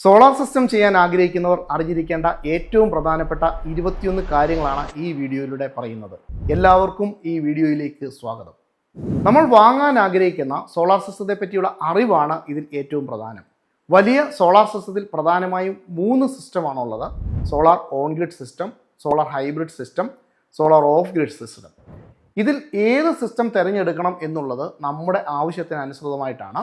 Solar system ചെയ്യാൻ ആഗ്രഹിക്കുന്നവർ അറിഞ്ഞിരിക്കേണ്ട ഏറ്റവും പ്രധാനപ്പെട്ട 21 കാര്യങ്ങളാണ് ഈ വീഡിയോയിലൂടെ പറയുന്നത്. എല്ലാവർക്കും ഈ വീഡിയോയിലേക്ക് സ്വാഗതം. നമ്മൾ വാങ്ങാൻ ആഗ്രഹിക്കുന്ന സോളാർ സിസ്റ്റത്തെ പറ്റിയുള്ള അറിവാണ് ഇതിൽ ഏറ്റവും പ്രധാനം. വലിയ സോളാർ സിസ്റ്റത്തിൽ പ്രധാനമായും 3 സിസ്റ്റമാണുള്ളത്. Solar on grid system, solar hybrid system, solar off grid system. ഇതിൽ ഏത് സിസ്റ്റം തിരഞ്ഞെടുക്കണം എന്നുള്ളത് നമ്മുടെ ആവശ്യത്തിനനുസൃതമായിട്ടാണ്.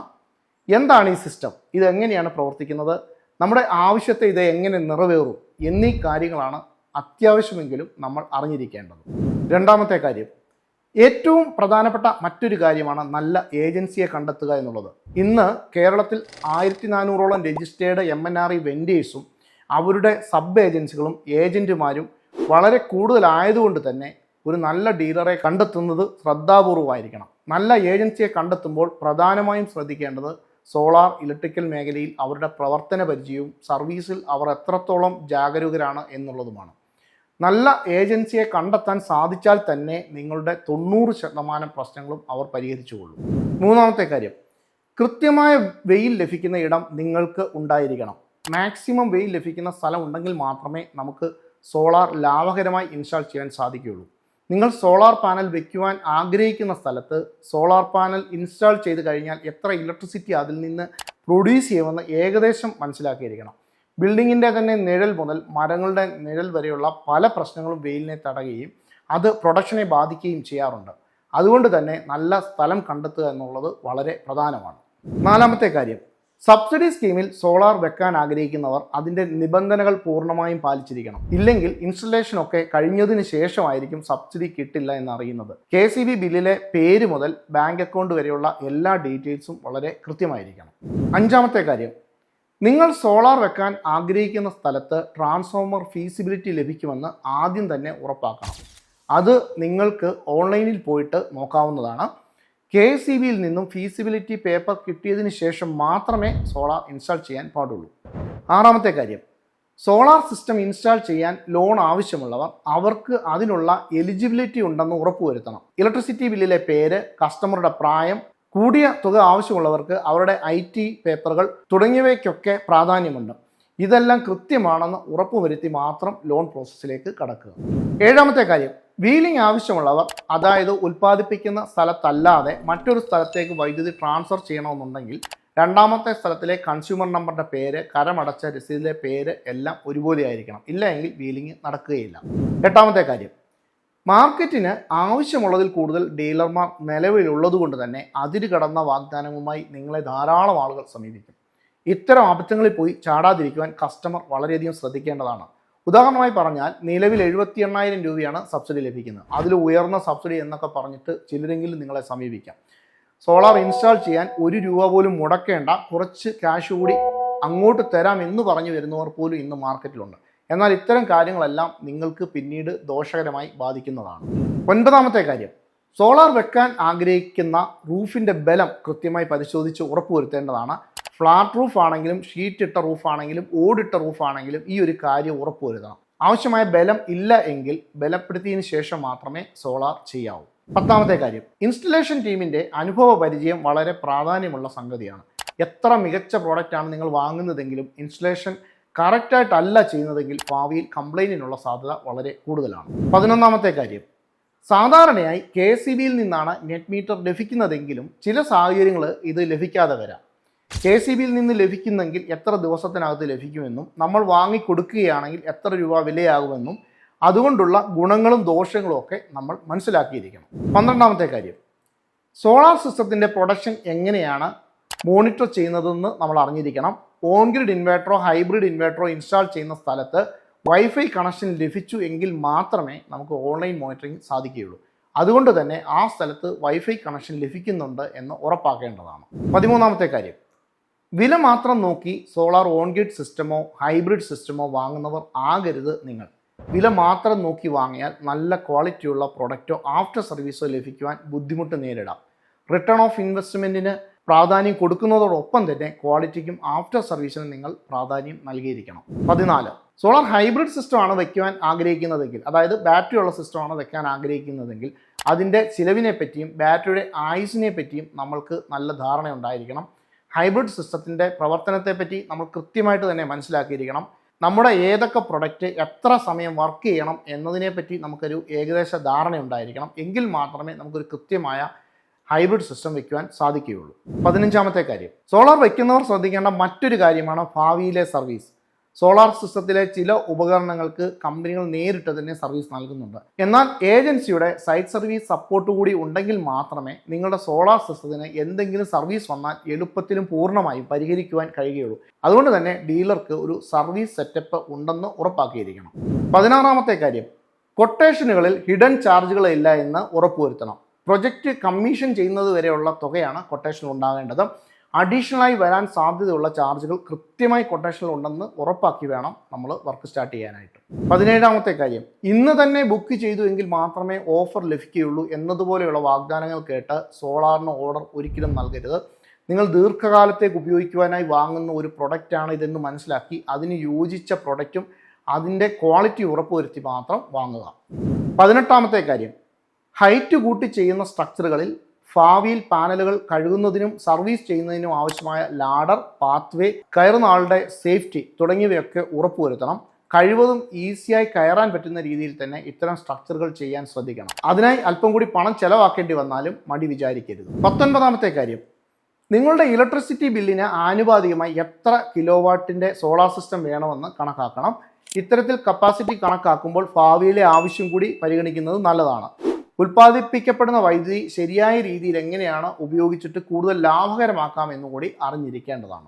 എന്താണ് ഈ സിസ്റ്റം, ഇതെങ്ങനെയാണ് പ്രവർത്തിക്കുന്നത്, നമ്മുടെ ആവശ്യത്തെ ഇത് എങ്ങനെ നിറവേറും എന്നീ കാര്യങ്ങളാണ് അത്യാവശ്യമെങ്കിലും നമ്മൾ അറിഞ്ഞിരിക്കേണ്ടത്. രണ്ടാമത്തെ കാര്യം, ഏറ്റവും പ്രധാനപ്പെട്ട മറ്റൊരു കാര്യമാണ് നല്ല ഏജൻസിയെ കണ്ടെത്തുക എന്നുള്ളത്. ഇന്ന് കേരളത്തിൽ 1400ഓളം രജിസ്റ്റേർഡ് MNRE വെൻഡേഴ്സും അവരുടെ സബ് ഏജൻസികളും ഏജൻറ്റുമാരും വളരെ കൂടുതലായതുകൊണ്ട് തന്നെ ഒരു നല്ല ഡീലറെ കണ്ടെത്തുന്നത് ശ്രദ്ധാപൂർവമായിരിക്കണം. നല്ല ഏജൻസിയെ കണ്ടെത്തുമ്പോൾ പ്രധാനമായും ശ്രദ്ധിക്കേണ്ടത് സോളാർ ഇലക്ട്രിക്കൽ മേഖലയിൽ അവരുടെ പ്രവർത്തന പരിചയവും സർവീസിൽ അവർ എത്രത്തോളം ജാഗരൂകരാണ് എന്നുള്ളതുമാണ്. നല്ല ഏജൻസിയെ കണ്ടെത്താൻ സാധിച്ചാൽ തന്നെ നിങ്ങളുടെ 90% പ്രശ്നങ്ങളും അവർ പരിഹരിച്ചുകൊള്ളും. മൂന്നാമത്തെ കാര്യം, കൃത്യമായ വെയിൽ ലഭിക്കുന്ന ഇടം നിങ്ങൾക്ക് ഉണ്ടായിരിക്കണം. മാക്സിമം വെയിൽ ലഭിക്കുന്ന സ്ഥലം ഉണ്ടെങ്കിൽ മാത്രമേ നമുക്ക് സോളാർ ലാഭകരമായി ഇൻസ്റ്റാൾ ചെയ്യാൻ സാധിക്കുകയുള്ളൂ. നിങ്ങൾ സോളാർ പാനൽ വയ്ക്കുവാൻ ആഗ്രഹിക്കുന്ന സ്ഥലത്ത് സോളാർ പാനൽ ഇൻസ്റ്റാൾ ചെയ്ത് കഴിഞ്ഞാൽ എത്ര ഇലക്ട്രിസിറ്റി അതിൽ നിന്ന് പ്രൊഡ്യൂസ് ചെയ്യുമെന്ന് ഏകദേശം മനസ്സിലാക്കിയിരിക്കണം. ബിൽഡിങ്ങിൻ്റെ തന്നെ നിഴൽ മുതൽ മരങ്ങളുടെ നിഴൽ വരെയുള്ള പല പ്രശ്നങ്ങളും വെയിലിനെ തടയുകയും അത് പ്രൊഡക്ഷനെ ബാധിക്കുകയും ചെയ്യാറുണ്ട്. അതുകൊണ്ട് തന്നെ നല്ല സ്ഥലം കണ്ടെത്തുക എന്നുള്ളത് വളരെ പ്രധാനമാണ്. നാലാമത്തെ കാര്യം, സബ്സിഡി സ്കീമിൽ സോളാർ വെക്കാൻ ആഗ്രഹിക്കുന്നവർ അതിൻ്റെ നിബന്ധനകൾ പൂർണ്ണമായും പാലിച്ചിരിക്കണം. ഇല്ലെങ്കിൽ ഇൻസ്റ്റലേഷനൊക്കെ കഴിഞ്ഞതിന് ശേഷമായിരിക്കും സബ്സിഡി കിട്ടില്ല എന്നറിയുന്നത്. KCB ബില്ലിലെ പേര് മുതൽ ബാങ്ക് അക്കൗണ്ട് വരെയുള്ള എല്ലാ ഡീറ്റെയിൽസും വളരെ കൃത്യമായിരിക്കണം. അഞ്ചാമത്തെ കാര്യം, നിങ്ങൾ സോളാർ വെക്കാൻ ആഗ്രഹിക്കുന്ന സ്ഥലത്ത് ട്രാൻസ്ഫോമർ ഫീസിബിലിറ്റി ലഭിക്കുമെന്ന് ആദ്യം തന്നെ ഉറപ്പാക്കണം. അത് നിങ്ങൾക്ക് ഓൺലൈനിൽ പോയിട്ട് നോക്കാവുന്നതാണ്. KCBയിൽ നിന്നും ഫീസിബിലിറ്റി പേപ്പർ കിട്ടിയതിന് ശേഷം മാത്രമേ സോളാർ ഇൻസ്റ്റാൾ ചെയ്യാൻ പാടുള്ളൂ. ആറാമത്തെ കാര്യം, സോളാർ സിസ്റ്റം ഇൻസ്റ്റാൾ ചെയ്യാൻ ലോൺ ആവശ്യമുള്ളവർ അവർക്ക് അതിനുള്ള എലിജിബിലിറ്റി ഉണ്ടെന്ന് ഉറപ്പുവരുത്തണം. ഇലക്ട്രിസിറ്റി ബില്ലിലെ പേര്, കസ്റ്റമറുടെ പ്രായം, കൂടിയ തുക ആവശ്യമുള്ളവർക്ക് അവരുടെ IT പേപ്പറുകൾ തുടങ്ങിയവയ്ക്കൊക്കെ പ്രാധാന്യമുണ്ട്. ഇതെല്ലാം കൃത്യമാണെന്ന് ഉറപ്പുവരുത്തി മാത്രം ലോൺ പ്രോസസ്സിലേക്ക് കടക്കുക. ഏഴാമത്തെ കാര്യം, വീലിംഗ് ആവശ്യമുള്ളവർ, അതായത് ഉൽപ്പാദിപ്പിക്കുന്ന സ്ഥലത്തല്ലാതെ മറ്റൊരു സ്ഥലത്തേക്ക് വൈദ്യുതി ട്രാൻസ്ഫർ ചെയ്യണമെന്നുണ്ടെങ്കിൽ രണ്ടാമത്തെ സ്ഥലത്തിലെ കൺസ്യൂമർ നമ്പറിൻ്റെ പേര്, കരമടച്ച രസീതിലെ പേര് എല്ലാം ഒരുപോലെ ആയിരിക്കണം. ഇല്ലെങ്കിൽ വീലിംഗ് നടക്കുകയില്ല. എട്ടാമത്തെ കാര്യം, മാർക്കറ്റിന് ആവശ്യമുള്ളതിൽ കൂടുതൽ ഡീലർമാർ നിലവിലുള്ളതുകൊണ്ട് തന്നെ അതിര് കടന്ന വാഗ്ദാനങ്ങളുമായി നിങ്ങളെ ധാരാളം ആളുകൾ സമീപിക്കും. ഇത്തരം അബദ്ധങ്ങളിൽ പോയി ചാടാതിരിക്കുവാൻ കസ്റ്റമർ വളരെയധികം ശ്രദ്ധിക്കേണ്ടതാണ്. ഉദാഹരണമായി പറഞ്ഞാൽ നിലവിൽ 78,000 രൂപയാണ് സബ്സിഡി ലഭിക്കുന്നത്. അതിൽ ഉയർന്ന സബ്സിഡി എന്നൊക്കെ പറഞ്ഞിട്ട് ചിലരെങ്കിലും നിങ്ങളെ സമീപിക്കാം. സോളാർ ഇൻസ്റ്റാൾ ചെയ്യാൻ 1 രൂപ പോലും മുടക്കേണ്ട, കുറച്ച് ക്യാഷ് കൂടി അങ്ങോട്ട് തരാം എന്ന് പറഞ്ഞു വരുന്നവർ പോലും ഇന്ന് മാർക്കറ്റിലുണ്ട്. എന്നാൽ ഇത്തരം കാര്യങ്ങളെല്ലാം നിങ്ങൾക്ക് പിന്നീട് ദോഷകരമായി ബാധിക്കുന്നതാണ്. ഒൻപതാമത്തെ കാര്യം, സോളാർ വെക്കാൻ ആഗ്രഹിക്കുന്ന റൂഫിൻ്റെ ബലം കൃത്യമായി പരിശോധിച്ച് ഉറപ്പുവരുത്തേണ്ടതാണ്. ഫ്ലാറ്റ് റൂഫ് ആണെങ്കിലും ഷീറ്റ് ഇട്ട റൂഫ് ആണെങ്കിലും ഓടിട്ട റൂഫ് ആണെങ്കിലും ഈ ഒരു കാര്യം ഉറപ്പുവരുത്തണം. ആവശ്യമായ ബലം ഇല്ല എങ്കിൽ ബലപ്പെടുത്തിയതിന് ശേഷം മാത്രമേ സോളാർ ചെയ്യാവൂ. പത്താമത്തെ കാര്യം, ഇൻസ്റ്റലേഷൻ ടീമിൻ്റെ അനുഭവ പരിചയം വളരെ പ്രാധാന്യമുള്ള സംഗതിയാണ്. എത്ര മികച്ച പ്രോഡക്റ്റാണ് നിങ്ങൾ വാങ്ങുന്നതെങ്കിലും ഇൻസ്റ്റലേഷൻ കറക്റ്റായിട്ടല്ല ചെയ്യുന്നതെങ്കിൽ ഭാവിയിൽ കംപ്ലൈൻറ്റിനുള്ള സാധ്യത വളരെ കൂടുതലാണ്. 11ാമത്തെ കാര്യം, സാധാരണയായി KCBയിൽ നിന്നാണ് നെറ്റ് മീറ്റർ ലഭിക്കുന്നതെങ്കിലും ചില സാഹചര്യങ്ങൾ ഇത് ലഭിക്കാതെ വരാം. KCBയിൽ നിന്ന് ലഭിക്കുന്നെങ്കിൽ എത്ര ദിവസത്തിനകത്ത് ലഭിക്കുമെന്നും നമ്മൾ വാങ്ങിക്കൊടുക്കുകയാണെങ്കിൽ എത്ര രൂപ വിലയാകുമെന്നും അതുകൊണ്ടുള്ള ഗുണങ്ങളും ദോഷങ്ങളും ഒക്കെ നമ്മൾ മനസ്സിലാക്കിയിരിക്കണം. 12ാമത്തെ കാര്യം, സോളാർ സിസ്റ്റത്തിൻ്റെ പ്രൊഡക്ഷൻ എങ്ങനെയാണ് മോണിറ്റർ ചെയ്യുന്നതെന്ന് നമ്മൾ അറിഞ്ഞിരിക്കണം. ഓൺ ഗ്രിഡ് ഇൻവേർട്ടറോ ഹൈബ്രിഡ് ഇൻവേർട്ടറോ ഇൻസ്റ്റാൾ ചെയ്യുന്ന സ്ഥലത്ത് വൈഫൈ കണക്ഷൻ ലഭിച്ചു എങ്കിൽ മാത്രമേ നമുക്ക് ഓൺലൈൻ മോണിറ്ററിംഗ് സാധിക്കുകയുള്ളൂ. അതുകൊണ്ട് തന്നെ ആ സ്ഥലത്ത് വൈഫൈ കണക്ഷൻ ലഭിക്കുന്നുണ്ട് എന്ന് ഉറപ്പാക്കേണ്ടതാണ്. 13ാമത്തെ കാര്യം, വില മാത്രം നോക്കി സോളാർ ഓൺ ഗ്രിഡ് സിസ്റ്റമോ ഹൈബ്രിഡ് സിസ്റ്റമോ വാങ്ങുന്നവർ ആകരുത് നിങ്ങൾ. വില മാത്രം നോക്കി വാങ്ങിയാൽ നല്ല ക്വാളിറ്റിയുള്ള പ്രൊഡക്റ്റോ ആഫ്റ്റർ സർവീസോ ലഭിക്കുവാൻ ബുദ്ധിമുട്ട് നേരിടാം. റിട്ടേൺ ഓഫ് ഇൻവെസ്റ്റ്മെൻറ്റിന് പ്രാധാന്യം കൊടുക്കുന്നതോടൊപ്പം തന്നെ ക്വാളിറ്റിക്കും ആഫ്റ്റർ സർവീസിനും നിങ്ങൾ പ്രാധാന്യം നൽകിയിരിക്കണം. 14, സോളാർ ഹൈബ്രിഡ് സിസ്റ്റമാണ് വയ്ക്കുവാൻ ആഗ്രഹിക്കുന്നതെങ്കിൽ, അതായത് ബാറ്ററി ഉള്ള സിസ്റ്റമാണ് വയ്ക്കാൻ ആഗ്രഹിക്കുന്നതെങ്കിൽ അതിൻ്റെ ചിലവിനെ പറ്റിയും ബാറ്ററിയുടെ ആയുസിനെ പറ്റിയും നമ്മൾക്ക് നല്ല ധാരണ ഉണ്ടായിരിക്കണം. ഹൈബ്രിഡ് സിസ്റ്റത്തിൻ്റെ പ്രവർത്തനത്തെപ്പറ്റി നമ്മൾ കൃത്യമായിട്ട് തന്നെ മനസ്സിലാക്കിയിരിക്കണം. നമ്മുടെ ഏതൊക്കെ പ്രൊഡക്റ്റ് എത്ര സമയം വർക്ക് ചെയ്യണം എന്നതിനെപ്പറ്റി നമുക്കൊരു ഏകദേശ ധാരണ ഉണ്ടായിരിക്കണം. എങ്കിൽ മാത്രമേ നമുക്കൊരു കൃത്യമായ ഹൈബ്രിഡ് സിസ്റ്റം വയ്ക്കുവാൻ സാധിക്കുകയുള്ളൂ. 15ാമത്തെ കാര്യം, സോളാർ വയ്ക്കുന്നവർ ശ്രദ്ധിക്കേണ്ട മറ്റൊരു കാര്യമാണ് ഭാവിയിലെ സർവീസ്. സോളാർ സിസ്റ്റത്തിലെ ചില ഉപകരണങ്ങൾക്ക് കമ്പനികൾ നേരിട്ട് തന്നെ സർവീസ് നൽകുന്നുണ്ട്. എന്നാൽ ഏജൻസിയുടെ സൈറ്റ് സർവീസ് സപ്പോർട്ട് കൂടി ഉണ്ടെങ്കിൽ മാത്രമേ നിങ്ങളുടെ സോളാർ സിസ്റ്റത്തിന് എന്തെങ്കിലും സർവീസ് വന്നാൽ എളുപ്പത്തിലും പൂർണ്ണമായും പരിഹരിക്കുവാൻ കഴിയുകയുള്ളൂ. അതുകൊണ്ട് തന്നെ ഡീലർക്ക് ഒരു സർവീസ് സെറ്റപ്പ് ഉണ്ടെന്ന് ഉറപ്പാക്കിയിരിക്കണം. 16ാമത്തെ കാര്യം, കൊട്ടേഷനുകളിൽ ഹിഡൻ ചാർജുകളില്ല എന്ന് ഉറപ്പുവരുത്തണം. പ്രൊജക്റ്റ് കമ്മീഷൻ ചെയ്യുന്നത് വരെയുള്ള തുകയാണ് കൊട്ടേഷൻ ഉണ്ടാകേണ്ടത്. അഡീഷണലായി വരാൻ സാധ്യതയുള്ള ചാർജുകൾ കൃത്യമായി കൊട്ടേഷനിൽ ഉണ്ടെന്ന് ഉറപ്പാക്കി വേണം നമ്മൾ വർക്ക് സ്റ്റാർട്ട് ചെയ്യാനായിട്ട്. 17ാമത്തെ കാര്യം, ഇന്ന് തന്നെ ബുക്ക് ചെയ്തു എങ്കിൽ മാത്രമേ ഓഫർ ലഭിക്കുകയുള്ളൂ എന്നതുപോലെയുള്ള വാഗ്ദാനങ്ങൾ കേട്ട് സോളാറിന് ഓർഡർ ഒരിക്കലും നൽകരുത്. നിങ്ങൾ ദീർഘകാലത്തേക്ക് ഉപയോഗിക്കുവാനായി വാങ്ങുന്ന ഒരു പ്രൊഡക്റ്റാണ് ഇതെന്ന് മനസ്സിലാക്കി അതിന് യോജിച്ച പ്രൊഡക്റ്റും അതിൻ്റെ ക്വാളിറ്റി ഉറപ്പുവരുത്തി മാത്രം വാങ്ങുക. 18ാമത്തെ കാര്യം, ഹൈറ്റ് കൂട്ടി ചെയ്യുന്ന സ്ട്രക്ചറുകളിൽ ഭാവിയിൽ പാനലുകൾ കഴുകുന്നതിനും സർവീസ് ചെയ്യുന്നതിനും ആവശ്യമായ ലാഡർ, പാത്വേ, കയറുന്ന ആളുടെ സേഫ്റ്റി തുടങ്ങിയവയൊക്കെ ഉറപ്പുവരുത്തണം. കഴിവതും ഈസിയായി കയറാൻ പറ്റുന്ന രീതിയിൽ തന്നെ ഇത്തരം സ്ട്രക്ചറുകൾ ചെയ്യാൻ ശ്രദ്ധിക്കണം. അതിനായി അല്പം കൂടി പണം ചെലവാക്കേണ്ടി വന്നാലും മടി വിചാരിക്കരുത്. 19ാമത്തെ കാര്യം, നിങ്ങളുടെ ഇലക്ട്രിസിറ്റി ബില്ലിന് ആനുപാതികമായി എത്ര കിലോവാട്ടിൻ്റെ സോളാർ സിസ്റ്റം വേണമെന്ന് കണക്കാക്കണം. ഇത്തരത്തിൽ കപ്പാസിറ്റി കണക്കാക്കുമ്പോൾ ഭാവിയിലെ ആവശ്യം കൂടി പരിഗണിക്കുന്നത് നല്ലതാണ്. ഉൽപ്പാദിപ്പിക്കപ്പെടുന്ന വൈദ്യുതി ശരിയായ രീതിയിൽ എങ്ങനെയാണ് ഉപയോഗിച്ചിട്ട് കൂടുതൽ ലാഭകരമാക്കാം എന്നുകൂടി അറിഞ്ഞിരിക്കേണ്ടതാണ്.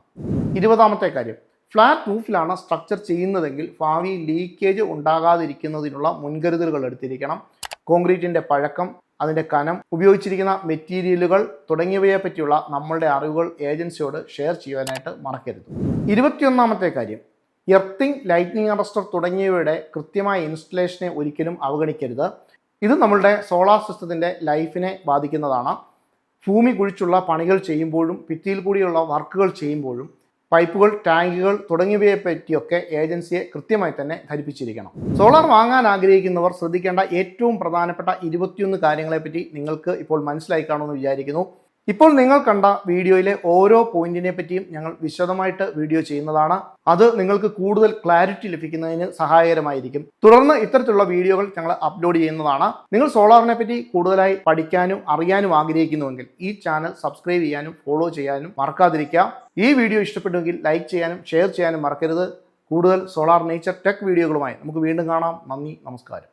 20ാമത്തെ കാര്യം, ഫ്ലാറ്റ് റൂഫിലാണ് സ്ട്രക്ചർ ചെയ്യുന്നതെങ്കിൽ ഭാവിയിൽ ലീക്കേജ് ഉണ്ടാകാതിരിക്കുന്നതിനുള്ള മുൻകരുതലുകൾ എടുത്തിരിക്കണം. കോൺക്രീറ്റിൻ്റെ പഴക്കം, അതിൻ്റെ കനം, ഉപയോഗിച്ചിരിക്കുന്ന മെറ്റീരിയലുകൾ തുടങ്ങിയവയെ പറ്റിയുള്ള നമ്മളുടെ അറിവുകൾ ഏജൻസിയോട് ഷെയർ ചെയ്യാനായിട്ട് മറക്കരുത്. 21ാമത്തെ കാര്യം, എർത്തിങ്, ലൈറ്റ്നിങ് അറസ്റ്റർ തുടങ്ങിയവയുടെ കൃത്യമായ ഇൻസ്റ്റലേഷനെ ഒരിക്കലും അവഗണിക്കരുത്. ഇത് നമ്മളുടെ സോളാർ സിസ്റ്റത്തിൻ്റെ ലൈഫിനെ ബാധിക്കുന്നതാണ്. ഭൂമി കുഴിച്ചുള്ള പണികൾ ചെയ്യുമ്പോഴും ഭിത്തിയിൽ കൂടിയുള്ള വർക്കുകൾ ചെയ്യുമ്പോഴും പൈപ്പുകൾ, ടാങ്കുകൾ തുടങ്ങിയവയെ പറ്റിയൊക്കെ ഏജൻസിയെ കൃത്യമായി തന്നെ ധരിപ്പിച്ചിരിക്കണം. സോളാർ വാങ്ങാൻ ആഗ്രഹിക്കുന്നവർ ശ്രദ്ധിക്കേണ്ട ഏറ്റവും പ്രധാനപ്പെട്ട 21 കാര്യങ്ങളെപ്പറ്റി നിങ്ങൾക്ക് ഇപ്പോൾ മനസ്സിലായി കാണുമെന്ന് വിചാരിക്കുന്നു. ഇപ്പോൾ നിങ്ങൾ കണ്ട വീഡിയോയിലെ ഓരോ പോയിന്റിനെ പറ്റിയും ഞങ്ങൾ വിശദമായിട്ട് വീഡിയോ ചെയ്യുന്നതാണ്. അത് നിങ്ങൾക്ക് കൂടുതൽ ക്ലാരിറ്റി ലഭിക്കുന്നതിന് സഹായകരമായിരിക്കും. തുടർന്ന് ഇത്തരത്തിലുള്ള വീഡിയോകൾ ഞങ്ങൾ അപ്ലോഡ് ചെയ്യുന്നതാണ്. നിങ്ങൾ സോളാറിനെ പറ്റി കൂടുതലായി പഠിക്കാനും അറിയാനും ആഗ്രഹിക്കുന്നുവെങ്കിൽ ഈ ചാനൽ സബ്സ്ക്രൈബ് ചെയ്യാനും ഫോളോ ചെയ്യാനും മറക്കാതിരിക്കുക. ഈ വീഡിയോ ഇഷ്ടപ്പെട്ടുവെങ്കിൽ ലൈക്ക് ചെയ്യാനും ഷെയർ ചെയ്യാനും മറക്കരുത്. കൂടുതൽ സോളാർ നേച്ചർ ടെക് വീഡിയോകളുമായി നമുക്ക് വീണ്ടും കാണാം. നന്ദി, നമസ്കാരം.